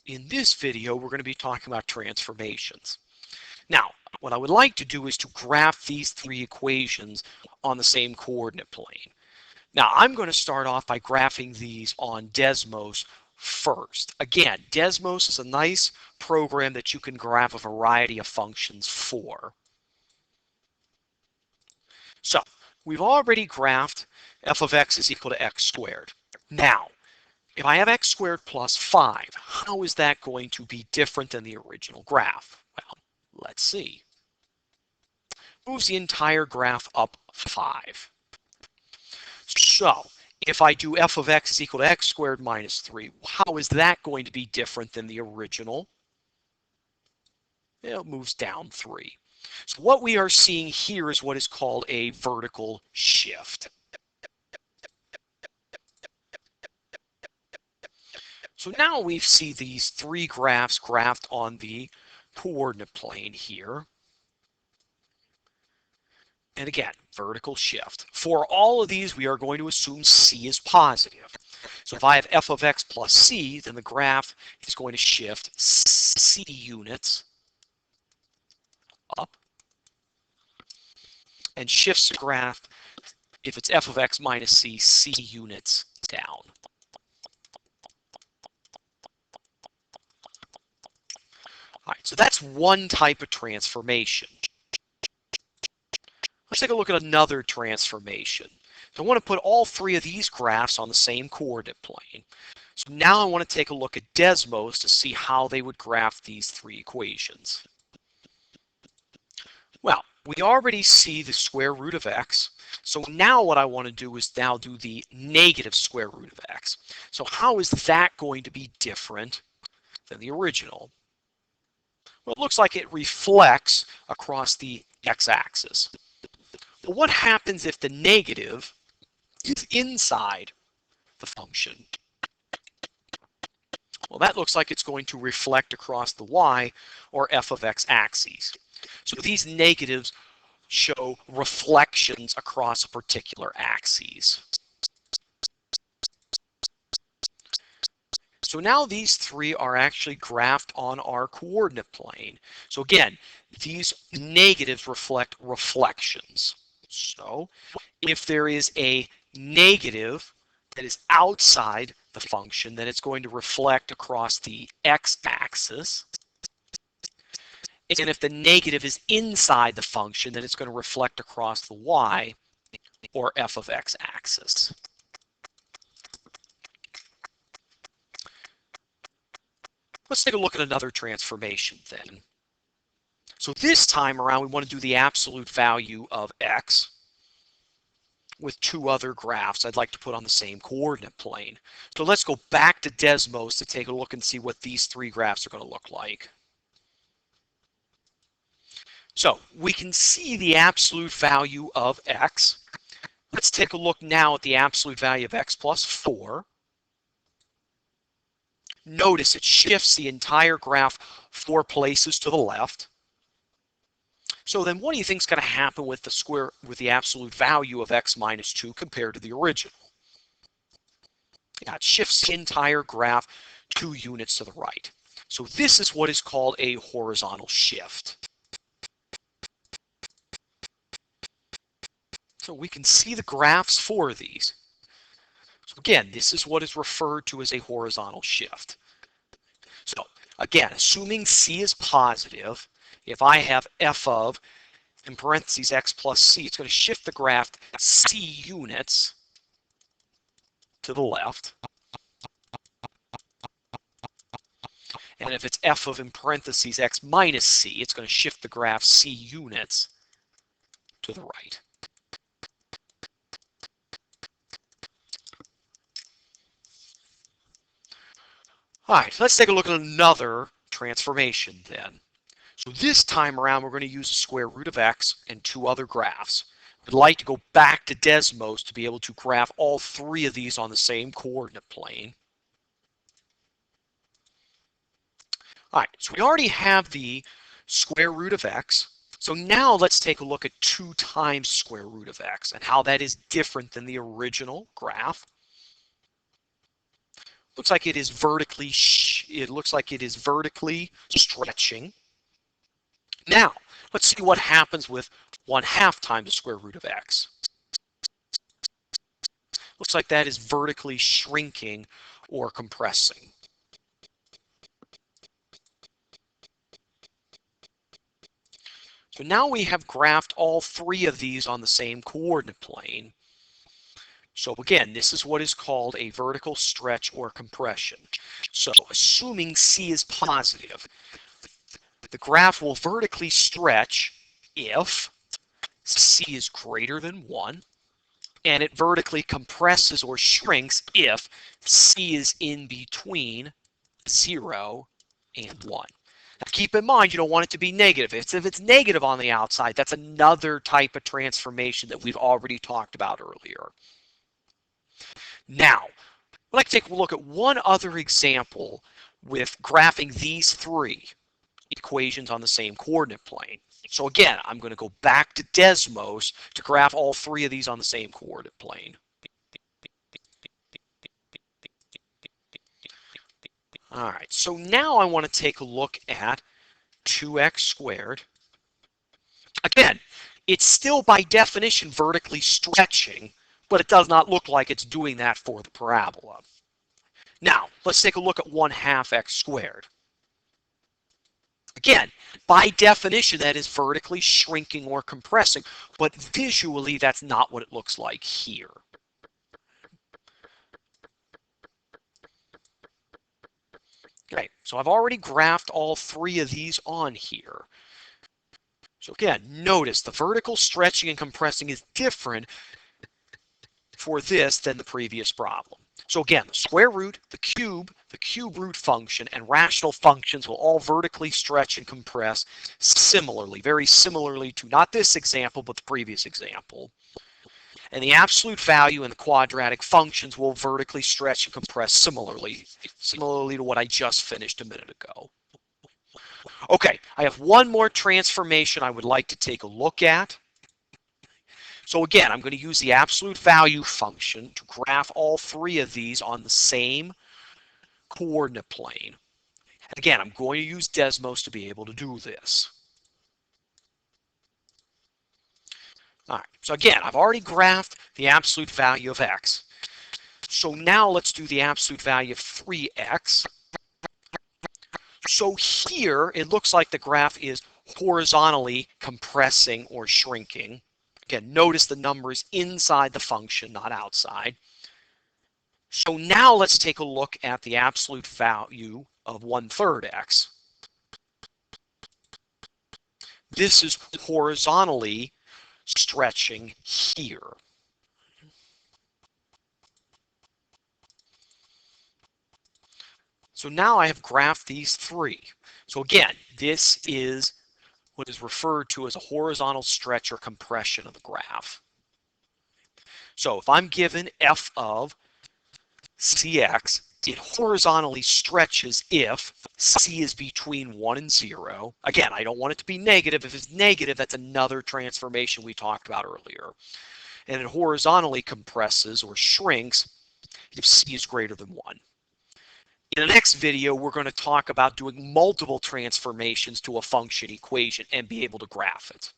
in this video, we're going to be talking about transformations. Now, what I would like to do is to graph these three equations on the same coordinate plane. Now, I'm going to start off by graphing these on Desmos first. Again, Desmos is a nice program that you can graph a variety of functions for. So, we've already graphed f of x is equal to x squared. Now, if I have x squared plus 5, how is that going to be different than the original graph? Well, let's see. Moves the entire graph up 5. So, if I do f of x is equal to x squared minus 3, how is that going to be different than the original? It moves down 3. So what we are seeing here is what is called a vertical shift. So now we see these three graphs graphed on the coordinate plane here. And again, vertical shift. For all of these, we are going to assume c is positive. So if I have f of x plus c, then the graph is going to shift c units up and shifts the graph, if it's f of x minus c, c units down. All right, so that's one type of transformation. Let's take a look at another transformation. So I want to put all three of these graphs on the same coordinate plane. So now I want to take a look at Desmos to see how they would graph these three equations. Well, we already see the square root of x. So now what I want to do is now do the negative square root of x. So how is that going to be different than the original? Well, it looks like it reflects across the x-axis. Well, what happens if the negative is inside the function? Well, that looks like it's going to reflect across the y, or f of x axes. So these negatives show reflections across a particular axis. So now these three are actually graphed on our coordinate plane. So again, these negatives reflect reflections. So if there is a negative that is outside the function, then it's going to reflect across the x-axis. And if the negative is inside the function, then it's going to reflect across the y, or f of x axis. Let's take a look at another transformation then. So this time around, we want to do the absolute value of x with two other graphs I'd like to put on the same coordinate plane. So let's go back to Desmos to take a look and see what these three graphs are going to look like. So we can see the absolute value of x. Let's take a look now at the absolute value of x plus 4. Notice it shifts the entire graph 4 places to the left. So then what do you think is going to happen with the absolute value of x minus 2 compared to the original? Yeah, it shifts the entire graph 2 units to the right. So this is what is called a horizontal shift. So we can see the graphs for these. So again, this is what is referred to as a horizontal shift. So again, assuming c is positive, if I have f of, in parentheses, x plus c, it's going to shift the graph c units to the left. And if it's f of, in parentheses, x minus c, it's going to shift the graph c units to the right. All right, let's take a look at another transformation then. So this time around, we're going to use the square root of x and two other graphs. I'd like to go back to Desmos to be able to graph all three of these on the same coordinate plane. All right, so we already have the square root of x. So now let's take a look at 2 times square root of x and how that is different than the original graph. Looks like it is vertically it looks like it is vertically stretching. Now, let's see what happens with 1/2 times the square root of x. Looks like that is vertically shrinking or compressing. So now we have graphed all three of these on the same coordinate plane. So again, this is what is called a vertical stretch or compression. So assuming C is positive, the graph will vertically stretch if C is greater than 1, and it vertically compresses or shrinks if C is in between 0 and 1. Now keep in mind, you don't want it to be negative. If it's negative on the outside, that's another type of transformation that we've already talked about earlier. Now, I'd like to take a look at one other example with graphing these three equations on the same coordinate plane. So again, I'm going to go back to Desmos to graph all three of these on the same coordinate plane. All right, so now I want to take a look at 2x squared. Again, it's still by definition vertically stretching, but it does not look like it's doing that for the parabola. Now, let's take a look at 1/2 x squared. Again, by definition, that is vertically shrinking or compressing, but visually, that's not what it looks like here. Okay, so I've already graphed all three of these on here. So again, notice the vertical stretching and compressing is different for this than the previous problem. So again, the square root, the cube root function, and rational functions will all vertically stretch and compress similarly, very similarly to not this example, but the previous example. And the absolute value and the quadratic functions will vertically stretch and compress similarly to what I just finished a minute ago. Okay, I have one more transformation I would like to take a look at. So again, I'm going to use the absolute value function to graph all three of these on the same coordinate plane. And again, I'm going to use Desmos to be able to do this. All right, so again, I've already graphed the absolute value of x. So now let's do the absolute value of 3x. So here, it looks like the graph is horizontally compressing or shrinking. Again, notice the numbers inside the function, not outside. So now let's take a look at the absolute value of 1/3 x. This is horizontally stretching here. So now I have graphed these three. So again, this is what is referred to as a horizontal stretch or compression of the graph. So if I'm given f of cx, it horizontally stretches if c is between 1 and 0. Again, I don't want it to be negative. If it's negative, that's another transformation we talked about earlier. And it horizontally compresses or shrinks if c is greater than 1. In the next video, we're going to talk about doing multiple transformations to a function equation and be able to graph it.